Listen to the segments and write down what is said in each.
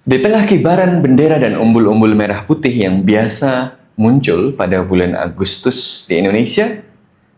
Di tengah kibaran bendera dan umbul-umbul merah putih yang biasa muncul pada bulan Agustus di Indonesia,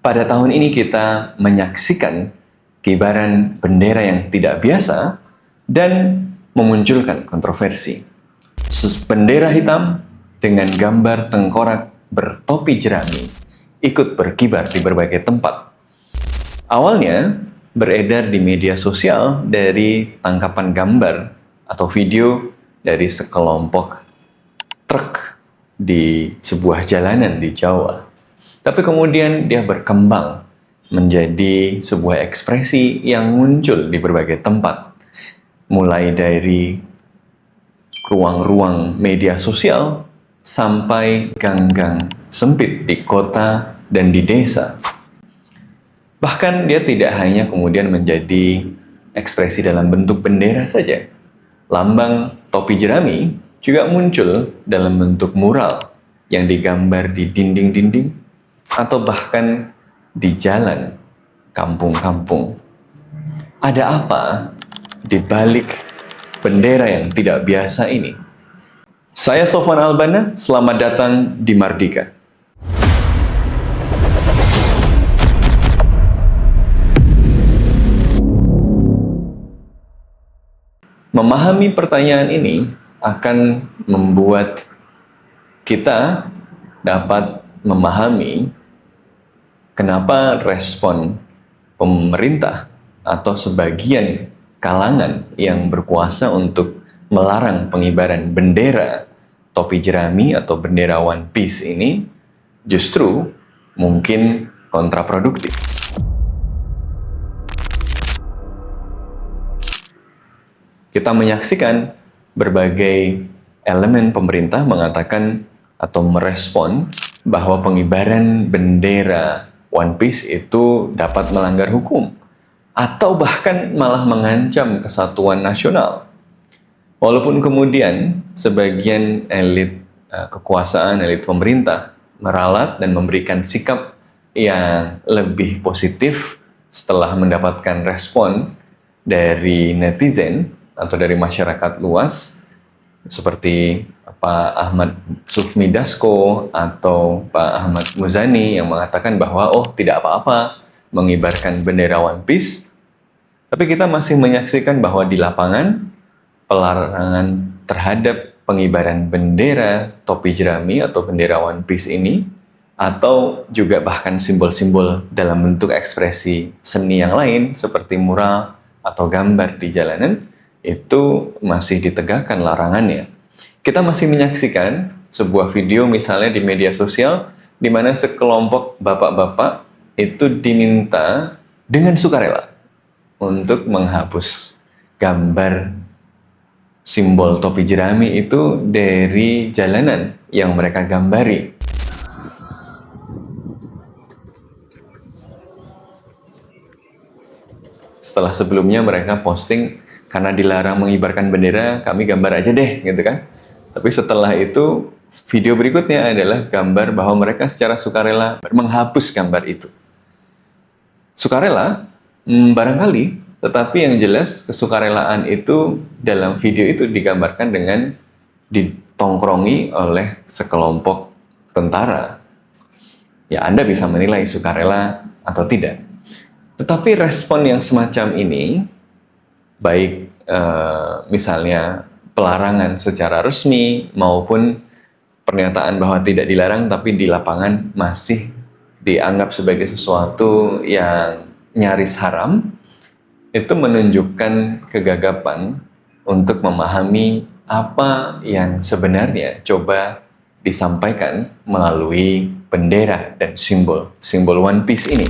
pada tahun ini kita menyaksikan kibaran bendera yang tidak biasa dan memunculkan kontroversi. Bendera hitam dengan gambar tengkorak bertopi jerami ikut berkibar di berbagai tempat. Awalnya beredar di media sosial dari tangkapan gambar atau video dari sekelompok truk di sebuah jalanan di Jawa. Tapi kemudian dia berkembang menjadi sebuah ekspresi yang muncul di berbagai tempat. Mulai dari ruang-ruang media sosial sampai gang-gang sempit di kota dan di desa. Bahkan dia tidak hanya kemudian menjadi ekspresi dalam bentuk bendera saja. Lambang topi jerami juga muncul dalam bentuk mural yang digambar di dinding-dinding atau bahkan di jalan kampung-kampung. Ada apa di balik bendera yang tidak biasa ini? Saya Sofwan Albana, selamat datang di Mardika. Memahami pertanyaan ini akan membuat kita dapat memahami kenapa respon pemerintah atau sebagian kalangan yang berkuasa untuk melarang pengibaran bendera topi jerami atau bendera One Piece ini justru mungkin kontraproduktif. Kita menyaksikan berbagai elemen pemerintah mengatakan atau merespon bahwa pengibaran bendera One Piece itu dapat melanggar hukum atau bahkan malah mengancam kesatuan nasional. Walaupun kemudian sebagian elit kekuasaan, elit pemerintah meralat dan memberikan sikap yang lebih positif setelah mendapatkan respon dari netizen atau dari masyarakat luas seperti Pak Ahmad Sufmi Dasko atau Pak Ahmad Muzani yang mengatakan bahwa tidak apa-apa mengibarkan bendera One Piece. Tapi kita masih menyaksikan bahwa di lapangan pelarangan terhadap pengibaran bendera topi jerami atau bendera One Piece ini atau juga bahkan simbol-simbol dalam bentuk ekspresi seni yang lain seperti mural atau gambar di jalanan itu masih ditegakkan larangannya. Kita masih menyaksikan sebuah video misalnya di media sosial di mana sekelompok bapak-bapak itu diminta dengan sukarela untuk menghapus gambar simbol topi jerami itu dari jalanan yang mereka gambari. Setelah sebelumnya mereka posting karena dilarang mengibarkan bendera, kami gambar aja deh, gitu kan. Tapi setelah itu, video berikutnya adalah gambar bahwa mereka secara sukarela menghapus gambar itu. Sukarela, barangkali, tetapi yang jelas kesukarelaan itu dalam video itu digambarkan dengan ditongkrongi oleh sekelompok tentara. Ya, Anda bisa menilai sukarela atau tidak. Tetapi respon yang semacam ini, baik misalnya pelarangan secara resmi maupun pernyataan bahwa tidak dilarang tapi di lapangan masih dianggap sebagai sesuatu yang nyaris haram, itu menunjukkan kegagapan untuk memahami apa yang sebenarnya coba disampaikan melalui bendera dan simbol One Piece ini.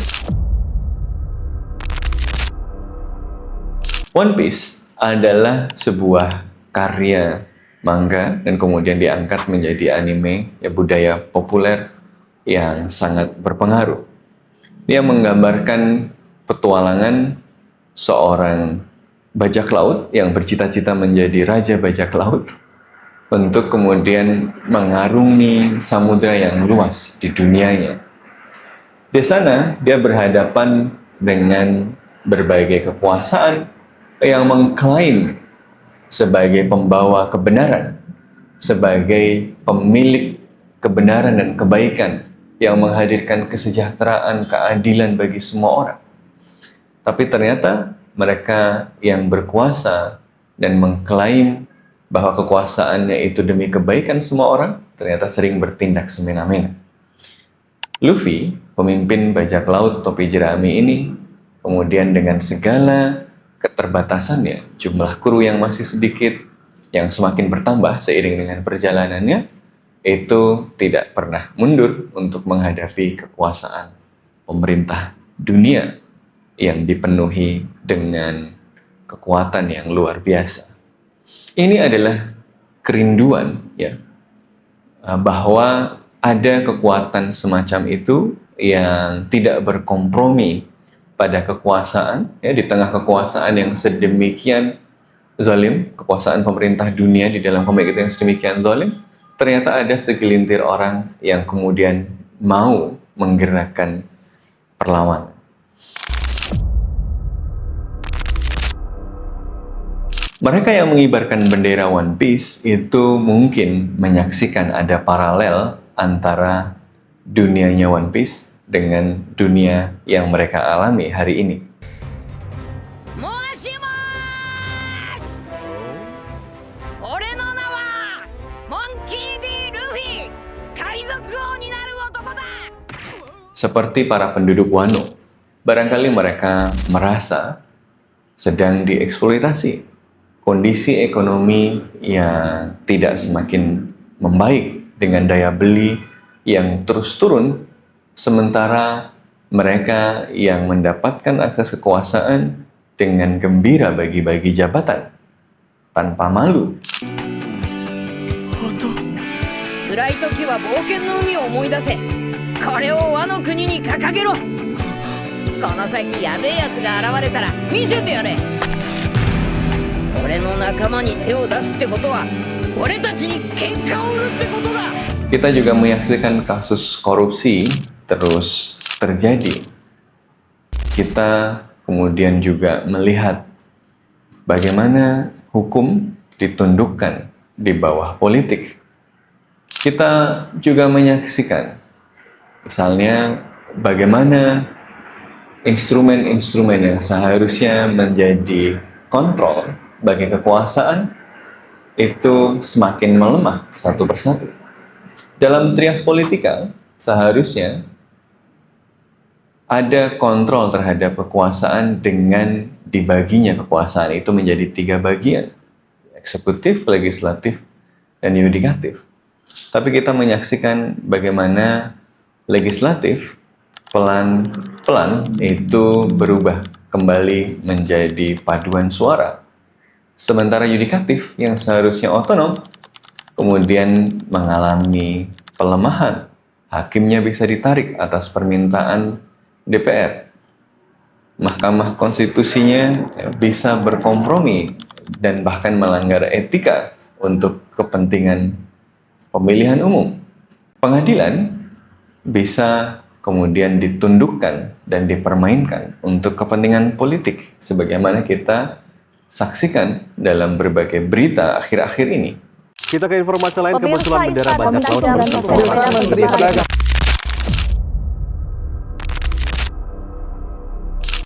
One Piece adalah sebuah karya manga dan kemudian diangkat menjadi anime budaya populer yang sangat berpengaruh. Dia menggambarkan petualangan seorang bajak laut yang bercita-cita menjadi raja bajak laut untuk kemudian mengarungi samudra yang luas di dunianya. Di sana dia berhadapan dengan berbagai kekuasaan yang mengklaim sebagai pembawa kebenaran, sebagai pemilik kebenaran dan kebaikan yang menghadirkan kesejahteraan, keadilan bagi semua orang. Tapi ternyata mereka yang berkuasa dan mengklaim bahwa kekuasaannya itu demi kebaikan semua orang, ternyata sering bertindak semena-mena. Luffy, pemimpin bajak laut topi jerami ini, kemudian dengan segala keterbatasannya, jumlah kru yang masih sedikit, yang semakin bertambah seiring dengan perjalanannya, itu tidak pernah mundur untuk menghadapi kekuasaan pemerintah dunia yang dipenuhi dengan kekuatan yang luar biasa. Ini adalah kerinduan, ya, bahwa ada kekuatan semacam itu yang tidak berkompromi pada kekuasaan, ya, di tengah kekuasaan yang sedemikian zalim, kekuasaan pemerintah dunia di dalam komik itu yang sedemikian zalim, ternyata ada segelintir orang yang kemudian mau menggerakkan perlawanan. Mereka yang mengibarkan bendera One Piece itu mungkin menyaksikan ada paralel antara dunianya One Piece dengan dunia yang mereka alami hari ini. Seperti para penduduk Wano, barangkali mereka merasa sedang dieksploitasi. Kondisi ekonomi yang tidak semakin membaik dengan daya beli yang terus turun, sementara mereka yang mendapatkan akses kekuasaan dengan gembira bagi-bagi jabatan tanpa malu. Kita juga menyaksikan kasus korupsi terus terjadi. Kita kemudian juga melihat bagaimana hukum ditundukkan di bawah politik. Kita juga menyaksikan misalnya bagaimana instrumen-instrumen yang seharusnya menjadi kontrol bagi kekuasaan itu semakin melemah satu persatu. Dalam trias politika, seharusnya ada kontrol terhadap kekuasaan dengan dibaginya kekuasaan itu menjadi 3 bagian, eksekutif, legislatif, dan yudikatif. Tapi kita menyaksikan bagaimana legislatif pelan-pelan itu berubah kembali menjadi paduan suara. Sementara yudikatif yang seharusnya otonom kemudian mengalami pelemahan. Hakimnya bisa ditarik atas permintaan DPR. Mahkamah konstitusinya bisa berkompromi dan bahkan melanggar etika untuk kepentingan pemilihan umum. Pengadilan bisa kemudian ditundukkan dan dipermainkan untuk kepentingan politik sebagaimana kita saksikan dalam berbagai berita akhir-akhir ini. Kita ke informasi lain, kemunculan bendera bajak laut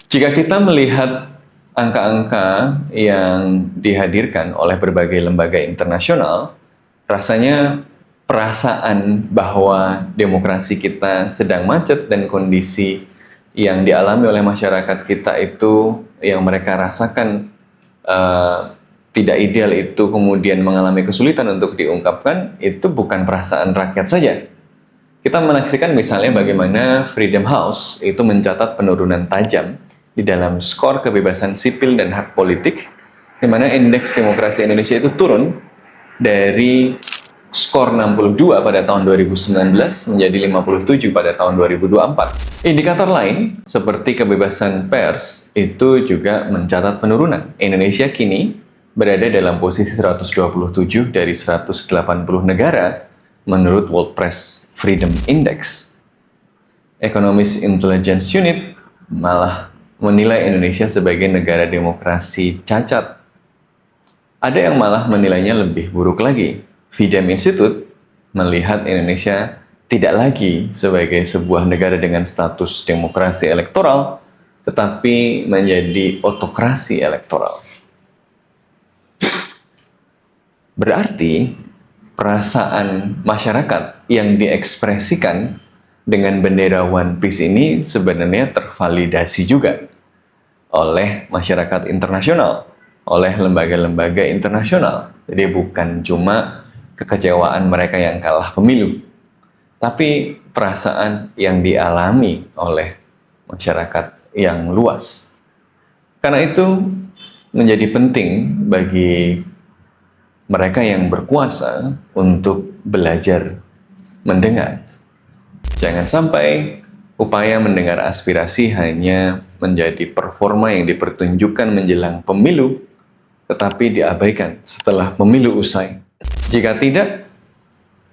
Jika kita melihat angka-angka yang dihadirkan oleh berbagai lembaga internasional, rasanya perasaan bahwa demokrasi kita sedang macet dan kondisi yang dialami oleh masyarakat kita itu yang mereka rasakan tidak ideal itu kemudian mengalami kesulitan untuk diungkapkan, itu bukan perasaan rakyat saja. Kita menyaksikan misalnya bagaimana Freedom House itu mencatat penurunan tajam di dalam skor kebebasan sipil dan hak politik, di mana indeks demokrasi Indonesia itu turun dari skor 62 pada tahun 2019 menjadi 57 pada tahun 2024. Indikator lain seperti kebebasan pers itu juga mencatat penurunan. Indonesia kini berada dalam posisi 127 dari 180 negara menurut World Press Freedom Index. Economist Intelligence Unit malah menilai Indonesia sebagai negara demokrasi cacat. Ada yang malah menilainya lebih buruk lagi. Videm Institute melihat Indonesia tidak lagi sebagai sebuah negara dengan status demokrasi elektoral, tetapi menjadi otokrasi elektoral. Berarti perasaan masyarakat yang diekspresikan dengan bendera One Piece ini sebenarnya tervalidasi juga oleh masyarakat internasional, oleh lembaga-lembaga internasional. Jadi bukan cuma kekecewaan mereka yang kalah pemilu, tapi perasaan yang dialami oleh masyarakat yang luas. Karena itu menjadi penting bagi mereka yang berkuasa untuk belajar mendengar. Jangan sampai upaya mendengar aspirasi hanya menjadi performa yang dipertunjukkan menjelang pemilu, tetapi diabaikan setelah pemilu usai. Jika tidak,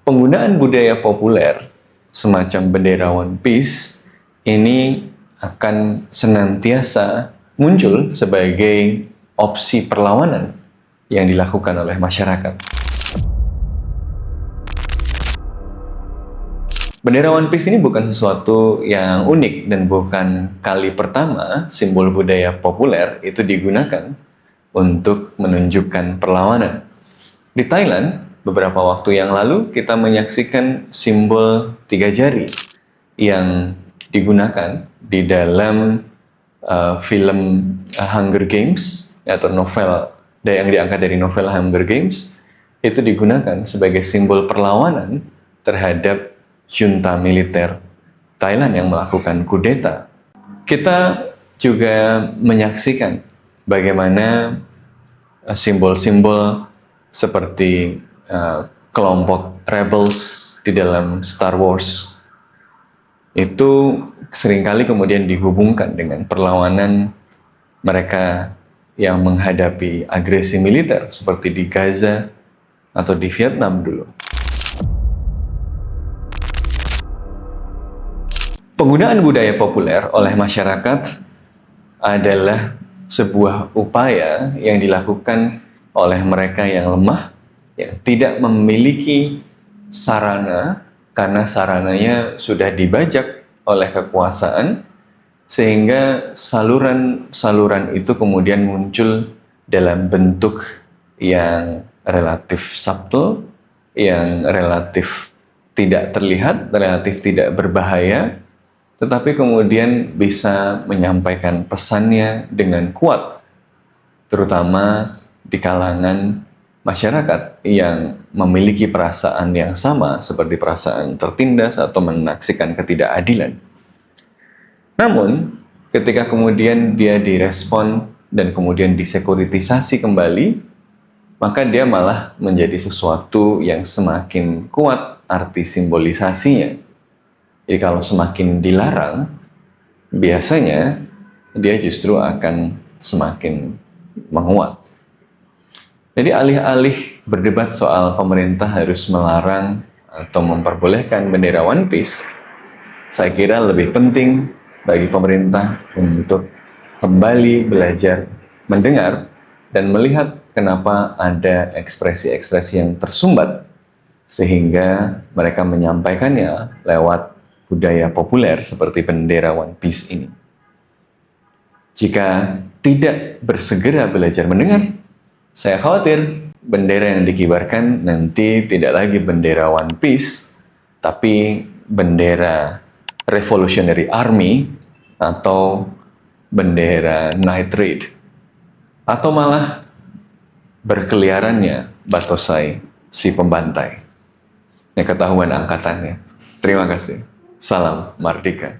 penggunaan budaya populer semacam bendera One Piece ini akan senantiasa muncul sebagai opsi perlawanan yang dilakukan oleh masyarakat. Bendera One Piece ini bukan sesuatu yang unik dan bukan kali pertama simbol budaya populer itu digunakan untuk menunjukkan perlawanan. Di Thailand, beberapa waktu yang lalu kita menyaksikan simbol 3 jari yang digunakan di dalam film Hunger Games atau novel yang diangkat dari novel Hunger Games, itu digunakan sebagai simbol perlawanan terhadap junta militer Thailand yang melakukan kudeta. Kita juga menyaksikan bagaimana simbol-simbol seperti kelompok rebels di dalam Star Wars itu seringkali kemudian dihubungkan dengan perlawanan mereka yang menghadapi agresi militer seperti di Gaza atau di Vietnam dulu. Penggunaan budaya populer oleh masyarakat adalah sebuah upaya yang dilakukan oleh mereka yang lemah, yang tidak memiliki sarana karena sarananya sudah dibajak oleh kekuasaan, sehingga saluran-saluran itu kemudian muncul dalam bentuk yang relatif subtle, yang relatif tidak terlihat, relatif tidak berbahaya, tetapi kemudian bisa menyampaikan pesannya dengan kuat, terutama di kalangan masyarakat yang memiliki perasaan yang sama seperti perasaan tertindas atau menaksikan ketidakadilan. Namun, ketika kemudian dia direspon dan kemudian disekuritisasi kembali, maka dia malah menjadi sesuatu yang semakin kuat arti simbolisasinya. Jadi kalau semakin dilarang, biasanya dia justru akan semakin menguat. Jadi alih-alih berdebat soal pemerintah harus melarang atau memperbolehkan bendera One Piece, saya kira lebih penting bagi pemerintah untuk kembali belajar mendengar dan melihat kenapa ada ekspresi-ekspresi yang tersumbat sehingga mereka menyampaikannya lewat budaya populer seperti bendera One Piece ini. Jika tidak bersegera belajar mendengar, saya khawatir bendera yang dikibarkan nanti tidak lagi bendera One Piece, tapi bendera Revolutionary Army atau bendera Night Raid, atau malah berkeliarannya Batosai si pembantai. Yang ketahuan angkatannya. Terima kasih. Salam Mardika.